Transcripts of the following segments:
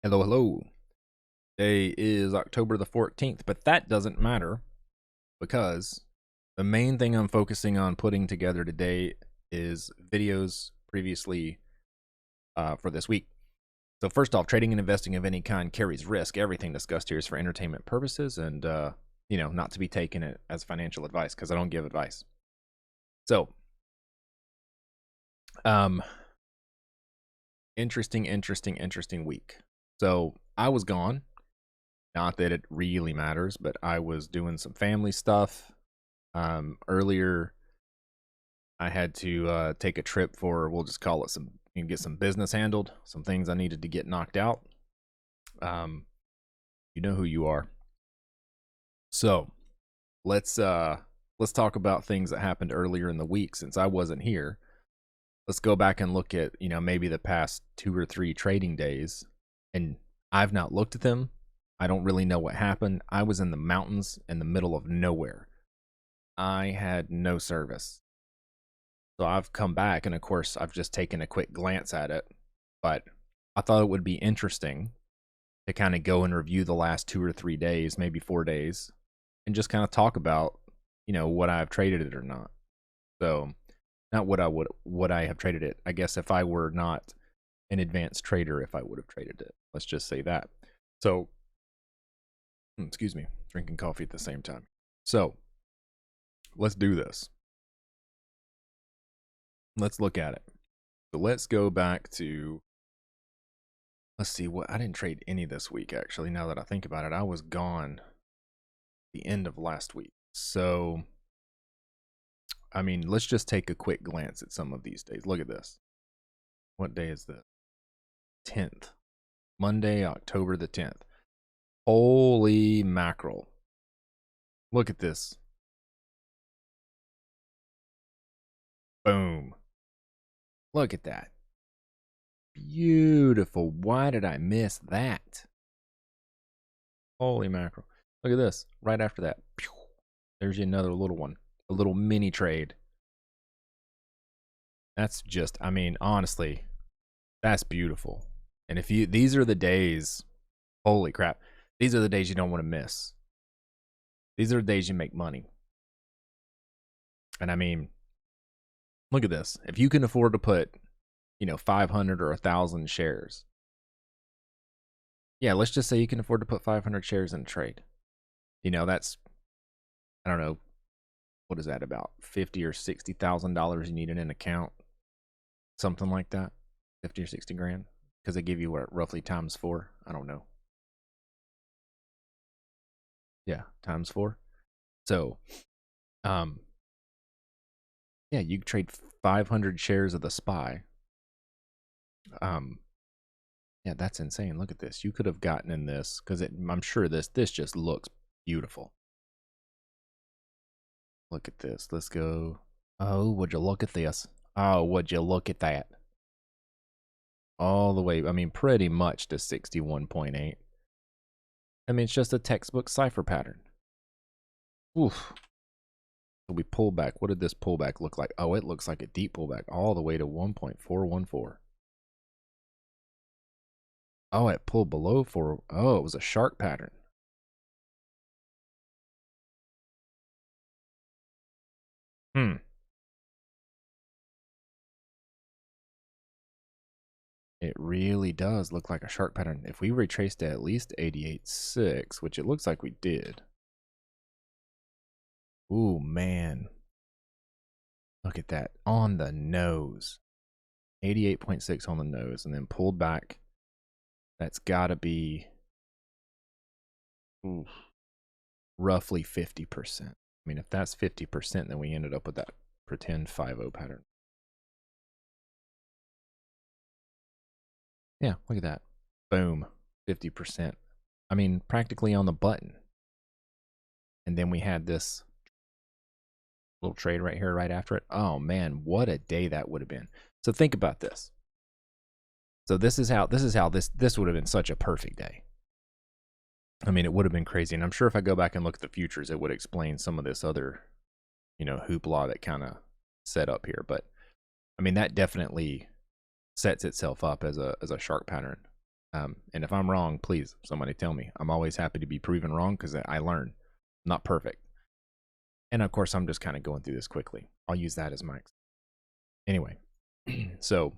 Hello, hello. Today is October the 14th, but that doesn't matter because the main thing I'm focusing on putting together today is videos previously for this week. So, first off, trading and investing of any kind carries risk. Everything discussed here is for entertainment purposes and, not to be taken as financial advice because I don't give advice. So, um, interesting week. So, I was gone. Not that it really matters, but I was doing some family stuff. Earlier, I had to take a trip for, we'll just call it get some business handled, some things I needed to get knocked out. Um, you know who you are. So let's talk about things that happened earlier in the week since I wasn't here. Let's go back and look at, maybe the past 2 or 3 trading days. And I've not looked at them. I don't really know what happened. I was in the mountains in the middle of nowhere. I had no service. So I've come back, and of course, I've just taken a quick glance at it. But I thought it would be interesting to kind of go and review the last 2 or 3 days, maybe 4 days, and just kind of talk about, what I've traded it or not. So, not what I have traded it. I guess if I were not an advanced trader, if I would have traded it. Let's just say that. So, excuse me, drinking coffee at the same time. So, let's do this. Let's look at it. So let's go back to, let's see what, I didn't trade any this week actually. Now that I think about it, I was gone the end of last week. So, I mean, let's just take a quick glance at some of these days. Look at this. What day is this? 10th. Monday, October the 10th. Holy mackerel. Look at this. Boom. Look at that. Beautiful. Why did I miss that? Holy mackerel. Look at this. Right after that. There's another little one. A little mini trade. That's just, I mean, honestly, that's beautiful. And these are the days, holy crap. These are the days you don't want to miss. These are the days you make money. And I mean, look at this. If you can afford to put, 500 or 1,000 shares. Yeah, let's just say you can afford to put 500 shares in a trade. That's, I don't know, what is that, about $50,000 or $60,000 you need in an account? Something like that. 50 or 60 grand. Because they give you what, roughly times 4? I don't know. Yeah, times 4. So, yeah, you could trade 500 shares of the SPY. Yeah, that's insane. Look at this. You could have gotten in this because I'm sure this just looks beautiful. Look at this. Let's go. Oh, would you look at this? Oh, would you look at that? All the way, I mean, pretty much to 61.8. I mean, it's just a textbook cipher pattern. Oof. So we pull back. What did this pullback look like? Oh, it looks like a deep pullback all the way to 1.414. Oh, it pulled below 4. Oh, it was a shark pattern. Hmm. It really does look like a shark pattern. If we retrace to at least 88.6, which it looks like we did. Ooh, man. Look at that. On the nose. 88.6 on the nose, and then pulled back. That's got to be roughly 50%. I mean, if that's 50%, then we ended up with that pretend 5-0 pattern. Yeah, look at that. Boom. 50%. I mean, practically on the button. And then we had this little trade right here, right after it. Oh man, what a day that would have been. So think about this. So this is how this would have been such a perfect day. I mean, it would have been crazy. And I'm sure if I go back and look at the futures, it would explain some of this other, hoopla that kind of set up here. But I mean, that definitely sets itself up as a shark pattern. And if I'm wrong, please somebody tell me. I'm always happy to be proven wrong because I learn. I'm not perfect. And of course, I'm just kind of going through this quickly. I'll use that as my anyway. So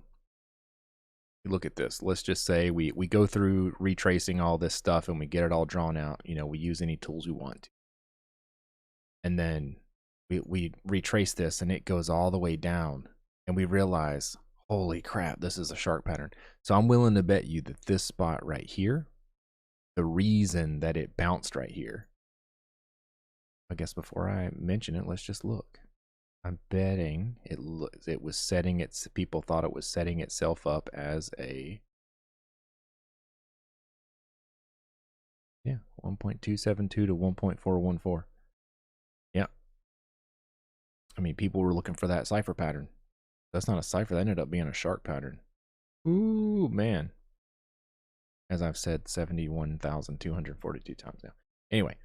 look at this. Let's just say we go through retracing all this stuff and we get it all drawn out. We use any tools we want to. And then we retrace this and it goes all the way down and we realize, holy crap, this is a shark pattern. So I'm willing to bet you that this spot right here, the reason that it bounced right here, I guess before I mention it, let's just look. I'm betting it was setting its, people thought it was setting itself up as a, yeah, 1.272 to 1.414. Yeah. I mean, people were looking for that cipher pattern. That's not a cipher. That ended up being a shark pattern. Ooh, man. As I've said 71,242 times now. Anyway.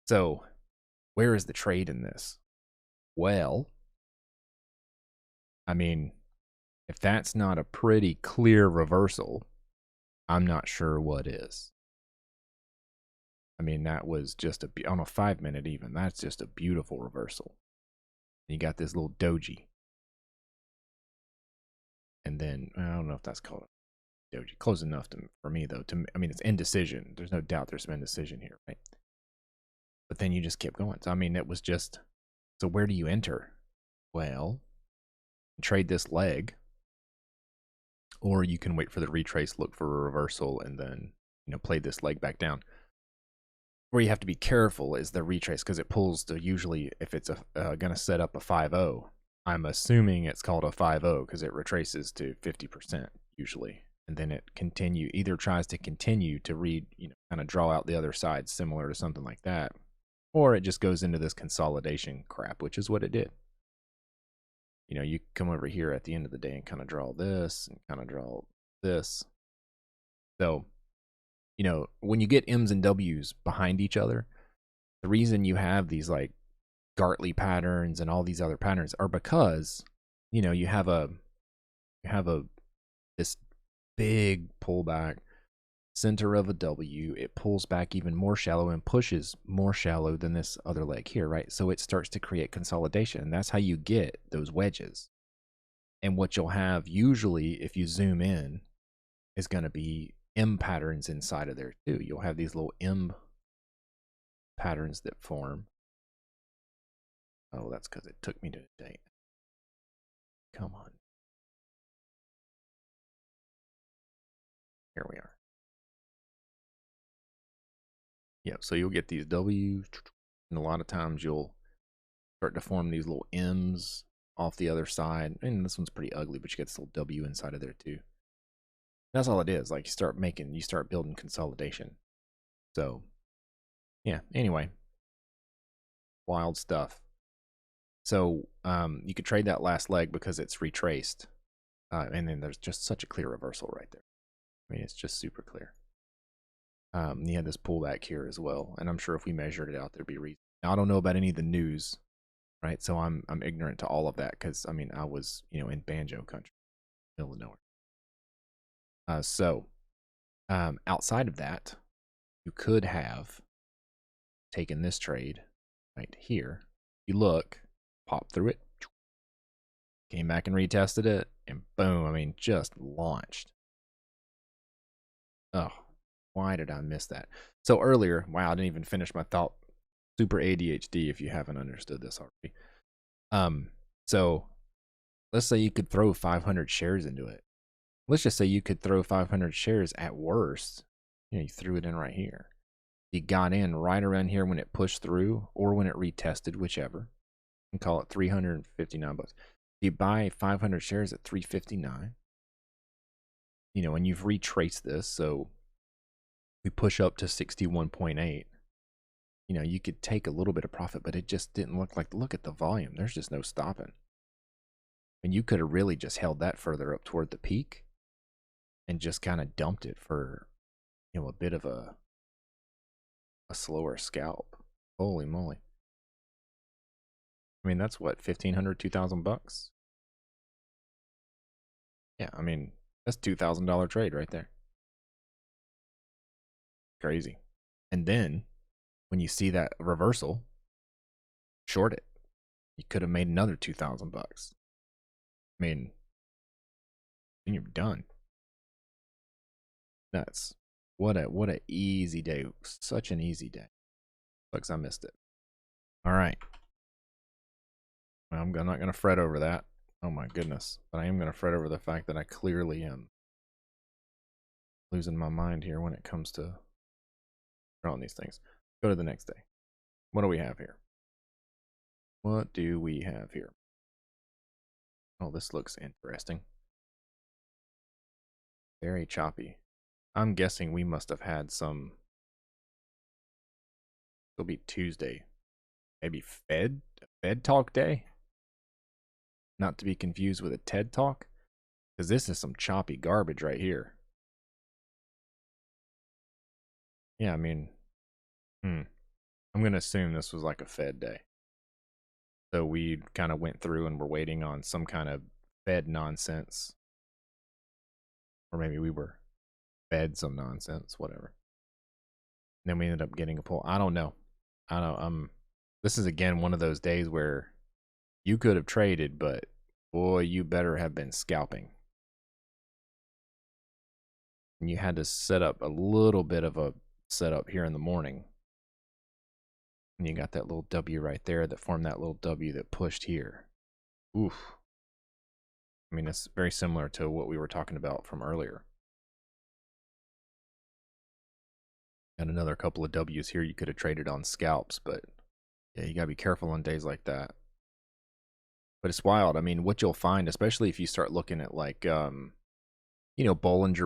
So, where is the trade in this? Well, I mean, if that's not a pretty clear reversal, I'm not sure what is. I mean, that was just on a 5-minute even, that's just a beautiful reversal. You got this little doji. And then, I don't know if that's called a doji. Close enough for me, though. I mean, it's indecision. There's no doubt there's some indecision here, right? But then you just kept going. So, I mean, it was just, so where do you enter? Well, trade this leg, or you can wait for the retrace, look for a reversal, and then, play this leg back down. Where you have to be careful is the retrace, because it pulls to, usually, if it's going to set up a 5-0, I'm assuming it's called a 5-0 because it retraces to 50% usually. And then it either tries to continue to read, kind of draw out the other side, similar to something like that. Or it just goes into this consolidation crap, which is what it did. You come over here at the end of the day and kind of draw this and kind of draw this. So, when you get M's and W's behind each other, the reason you have these like Gartley patterns and all these other patterns are because, you have this big pullback, center of a W. It pulls back even more shallow and pushes more shallow than this other leg here, right? So it starts to create consolidation, and that's how you get those wedges. And what you'll have usually, if you zoom in, is going to be M patterns inside of there too. You'll have these little M patterns that form. Oh, that's because it took me to a date. Come on. Here we are. Yeah, so you'll get these W's, and a lot of times you'll start to form these little M's off the other side. And this one's pretty ugly, but you get this little W inside of there too. That's all it is. Like you start building consolidation. So, yeah, anyway, wild stuff. So, you could trade that last leg because it's retraced. And then there's just such a clear reversal right there. I mean, it's just super clear. You had this pullback here as well, and I'm sure if we measured it out, there'd be reason. Now, I don't know about any of the news, right? So I'm ignorant to all of that because I mean I was in banjo country, middle of nowhere. So outside of that, you could have taken this trade right here. You look, pop through it, came back and retested it, and boom! I mean, just launched. Oh. Why did I miss that? So earlier, wow, I didn't even finish my thought. Super ADHD if you haven't understood this already. So let's say you could throw 500 shares into it. Let's just say you could throw 500 shares at worst. You threw it in right here. You got in right around here when it pushed through or when it retested, whichever. And call it 359 bucks. You buy 500 shares at 359. And you've retraced this, so we push up to 61.8. You could take a little bit of profit, but it just didn't look at the volume. There's just no stopping. And you could have really just held that further up toward the peak and just kind of dumped it for, a bit of a slower scalp. Holy moly. I mean, that's what, 1,500, 2,000 bucks? Yeah, I mean, that's $2,000 trade right there. crazy. And then when you see that reversal, short it. You could have made another $2,000. I mean, and you're done. Nuts. What a easy day. Such an easy day. Sucks I missed it. All right. I'm not going to fret over that. Oh my goodness. But I am going to fret over the fact that I clearly am losing my mind here when it comes to drawing these things. Go to the next day. What do we have here? What do we have here? Oh, this looks interesting. Very choppy. I'm guessing we must have had some. It'll be Tuesday. Maybe Fed Talk Day? Not to be confused with a TED Talk. Because this is some choppy garbage right here. Yeah, I mean, I'm going to assume this was like a Fed day. So we kind of went through and were waiting on some kind of Fed nonsense. Or maybe we were fed some nonsense, whatever. And then we ended up getting a pull. I don't know. This is again one of those days where you could have traded, but boy, you better have been scalping. And you had to set up a little bit of a setup here in the morning. And you got that little W right there that formed that little W that pushed here. Oof. I mean, it's very similar to what we were talking about from earlier. And another couple of W's here you could have traded on scalps, but yeah, you got to be careful on days like that. But it's wild. I mean, what you'll find, especially if you start looking at like, Bollinger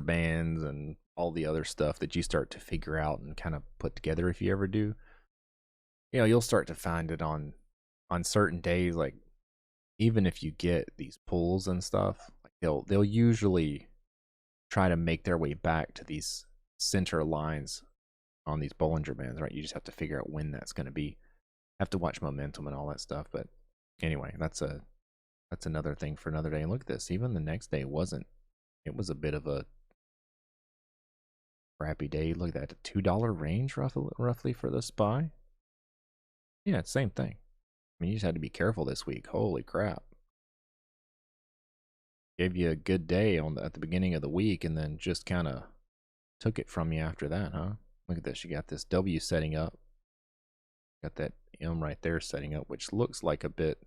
Bands and all the other stuff that you start to figure out and kind of put together if you ever do, you'll start to find it on certain days. Like, even if you get these pulls and stuff, like they'll usually try to make their way back to these center lines on these Bollinger Bands, right? You just have to figure out when that's going to be. Have to watch momentum and all that stuff. But anyway, that's another thing for another day. And look at this. Even the next day wasn't. It was a bit of a crappy day. Look at that, $2 range roughly for the SPY. Yeah, it's same thing. I mean, you just had to be careful this week. Holy crap! Gave you a good day at the beginning of the week, and then just kind of took it from you after that, huh? Look at this. You got this W setting up. Got that M right there setting up, which looks like a bit. Is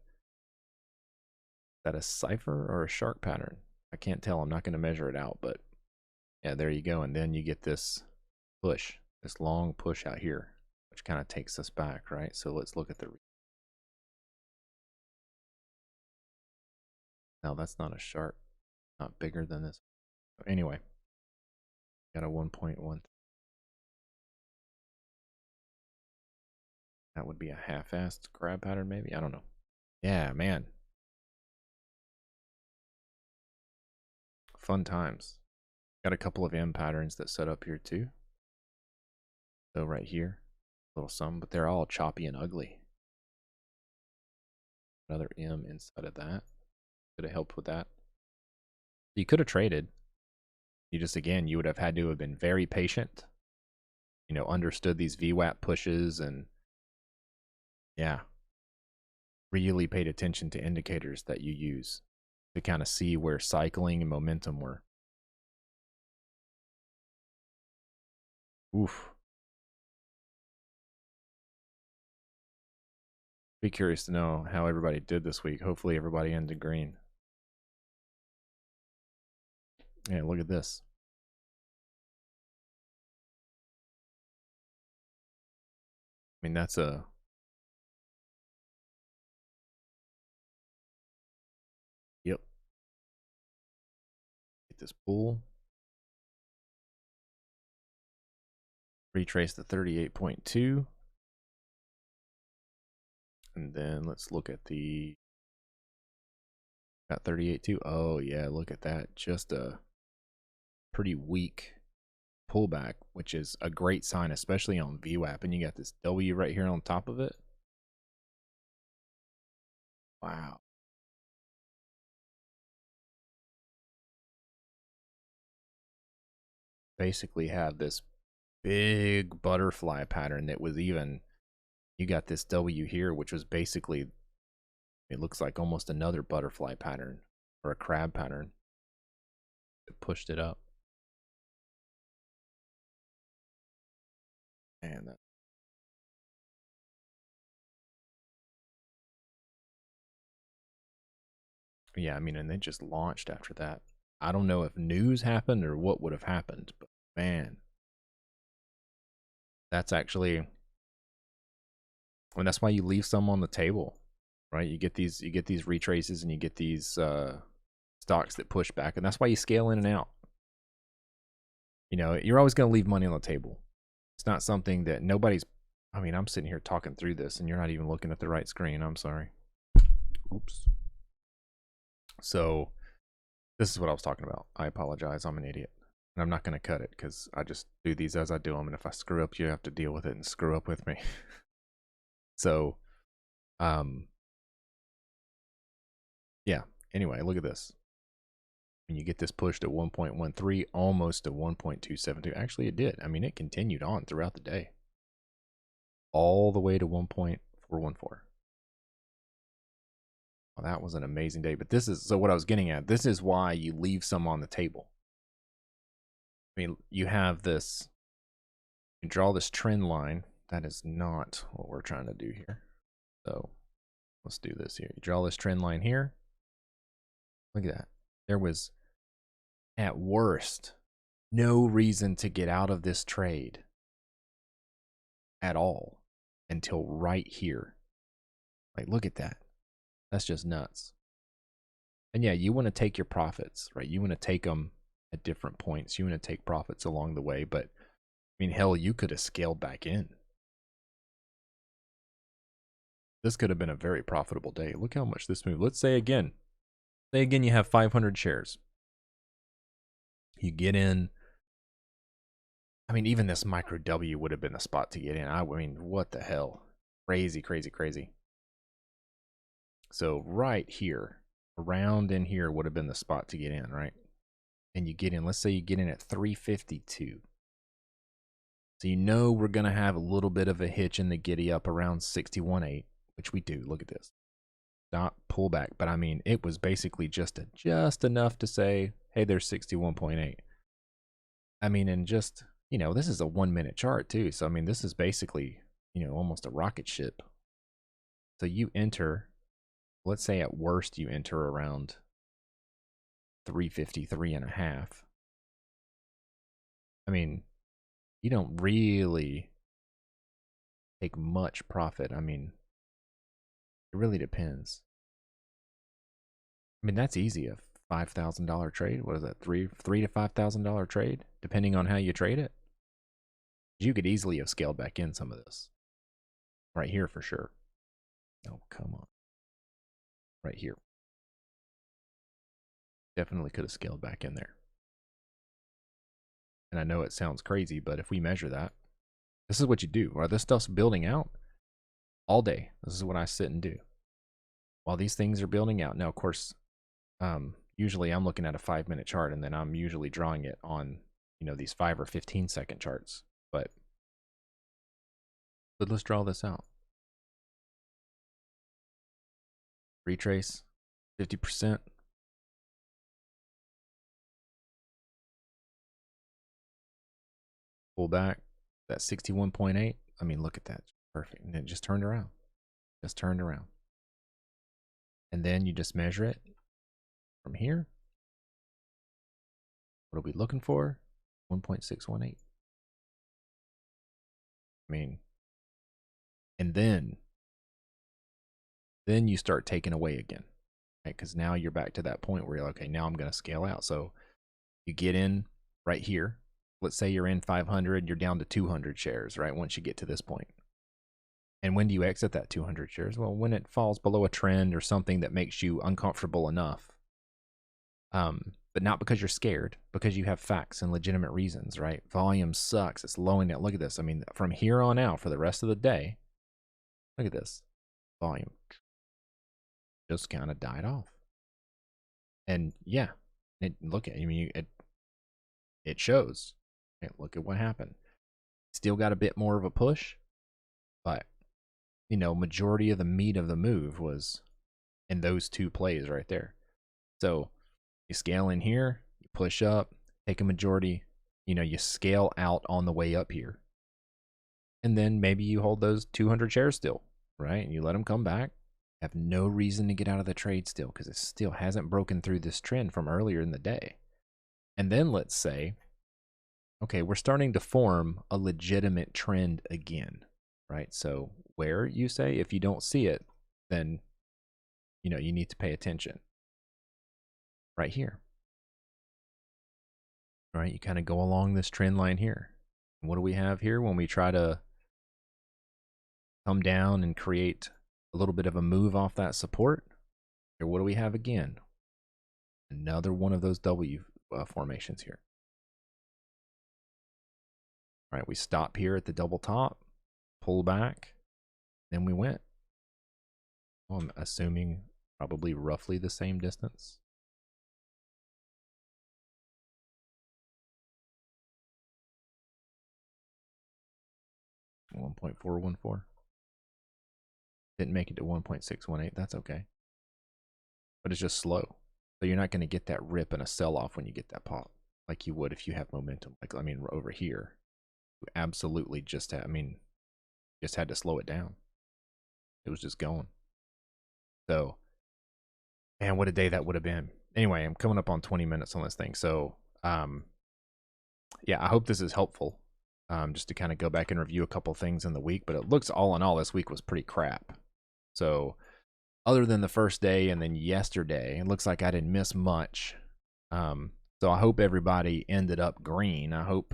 that a cipher or a shark pattern? I can't tell. I'm not going to measure it out, but yeah, there you go. And then you get this push, this long push out here, which kind of takes us back, right? So let's look at the. Now that's not a shark, not bigger than this. Anyway, got a 1.1. That would be a half-assed crab pattern, maybe. I don't know. Yeah, man. Fun times. Got a couple of M patterns that set up here too. So right here, a little some, but they're all choppy and ugly. Another M inside of that. Could have helped with that. You could have traded. You just, again, you would have had to have been very patient. Understood these VWAP pushes and, yeah, really paid attention to indicators that you use to kind of see where cycling and momentum were. Oof. Be curious to know how everybody did this week. Hopefully everybody ended green. Yeah, look at this. I mean, that's a. Yep. Get this pull. Retrace the 38.2. And then let's look at the. Got 38.2. Oh, yeah, look at that. Just a pretty weak pullback, which is a great sign, especially on VWAP. And you got this W right here on top of it. Wow. Basically have this big butterfly pattern that was even, you got this W here, which was basically, it looks like almost another butterfly pattern or a crab pattern. It pushed it up. And that, yeah, I mean, and they just launched after that. I don't know if news happened or what would have happened, but man, that's actually, and that's why you leave some on the table, right? You get these retraces and you get these stocks that push back, and that's why you scale in and out. You know, you're always going to leave money on the table. It's not something that nobody's, I mean, I'm sitting here talking through this and you're not even looking at the right screen. I'm sorry. Oops. So this is what I was talking about. I apologize. I'm an idiot. And I'm not going to cut it because I just do these as I do them. And if I screw up, you have to deal with it and screw up with me. So, yeah. Anyway, look at this. When you get this pushed at 1.13, almost to 1.272. Actually, it did. I mean, it continued on throughout the day. All the way to 1.414. Well, that was an amazing day. But this is, so what I was getting at, this is why you leave some on the table. I mean, you have this, you draw this trend line. That is not what we're trying to do here. So let's do this here. You draw this trend line here. Look at that. There was, at worst, no reason to get out of this trade at all until right here. Like, look at that. That's just nuts. And yeah, you want to take your profits, right? You want to take them at different points. You want to take profits along the way. But, I mean, hell, you could have scaled back in. This could have been a very profitable day. Look how much this moved. Let's say again you have 500 shares. You get in. I mean, even this micro W would have been the spot to get in. I mean, what the hell? Crazy, crazy, crazy. So right here, around in here would have been the spot to get in, right? And you get in, let's say you get in at 352. So you know we're going to have a little bit of a hitch in the giddy up around 61.8, which we do. Look at this. Not pullback, but I mean, it was basically just enough to say, hey, there's 61.8. I mean, and just, you know, this is a 1 minute chart too. So, I mean, this is basically, you know, almost a rocket ship. So you enter, let's say at worst you enter around 353.5. I mean, you don't really take much profit. I mean, it really depends. I mean, that's easy. A $5,000 trade. What is that? $3,000 to $5,000 trade, depending on how you trade it. You could easily have scaled back in some of this. Right here for sure. Oh, come on. Right here. Definitely could have scaled back in there. And I know it sounds crazy, but if we measure that, this is what you do. While this stuff's building out all day, this is what I sit and do. While these things are building out. Now, of course, usually I'm looking at a 5 minute chart and then I'm usually drawing it on, you know, these 5 or 15-second charts. But let's draw this out. Retrace, 50%. Pull back, that 61.8. I mean, look at that. Perfect. And it just turned around. Just turned around. And then you just measure it from here. What are we looking for? 1.618. I mean, and then you start taking away again, right? Because now you're back to that point where you're like, okay, now I'm going to scale out. So you get in right here. Let's say you're in 500, you're down to 200 shares, right? Once you get to this point. And when do you exit that 200 shares? Well, when it falls below a trend or something that makes you uncomfortable enough. But not because you're scared, because you have facts and legitimate reasons, right? Volume sucks. It's low in it. Look at this. I mean, from here on out for the rest of the day, look at this. Volume just kind of died off. And yeah, look at, I mean, it shows. Okay, look at what happened. Still got a bit more of a push, but majority of the meat of the move was in those two plays right there. So you scale in here, you push up, take a majority, you scale out on the way up here. And then maybe you hold those 200 shares still, right? And you let them come back. Have no reason to get out of the trade still because it still hasn't broken through this trend from earlier in the day. And then let's say, okay, we're starting to form a legitimate trend again, right? So where you say, if you don't see it, then, you need to pay attention right here. All right, you kind of go along this trend line here. And what do we have here when we try to come down and create a little bit of a move off that support? Here, what do we have again? Another one of those W formations here. All right, we stop here at the double top, pull back, then we went. Well, I'm assuming probably roughly the same distance. $1.414. Didn't make it to 1.618. That's okay. But it's just slow. So you're not going to get that rip and a sell-off when you get that pop like you would if you have momentum. Like, I mean, over here, you absolutely just had, just had to slow it down. It was just going. So, man, what a day that would have been. Anyway, I'm coming up on 20 minutes on this thing. So, yeah, I hope this is helpful. Just to kind of go back and review a couple things in the week. But it looks all in all, this week was pretty crap. So, other than the first day and then yesterday, it looks like I didn't miss much. So I hope everybody ended up green. I hope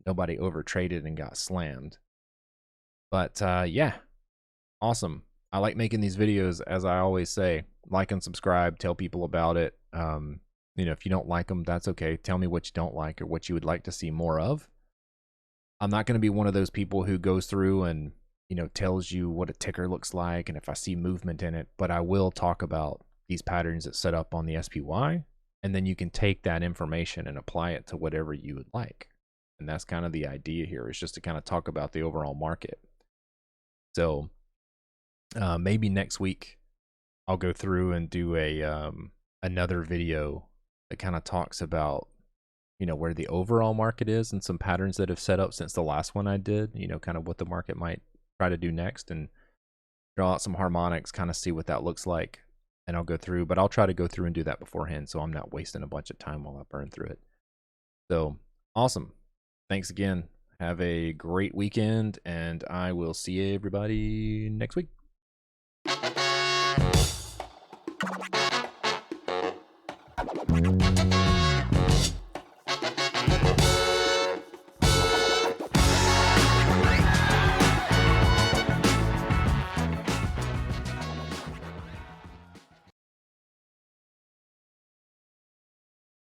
nobody overtraded and got slammed. But yeah, awesome. I like making these videos, as I always say. Like and subscribe, tell people about it. If you don't like them, that's okay. Tell me what you don't like or what you would like to see more of. I'm not going to be one of those people who goes through and tells you what a ticker looks like and if I see movement in it, but I will talk about these patterns that set up on the SPY, and then you can take that information and apply it to whatever you would like. And that's kind of the idea here, is just to kind of talk about the overall market. So maybe next week I'll go through and do a another video that kind of talks about where the overall market is and some patterns that have set up since the last one I did, kind of what the market might try to do next, and draw out some harmonics, kind of see what that looks like. And I'll go through, but I'll try to go through and do that beforehand so I'm not wasting a bunch of time while I burn through it. So awesome. Thanks again. Have a great weekend, and I will see everybody next week.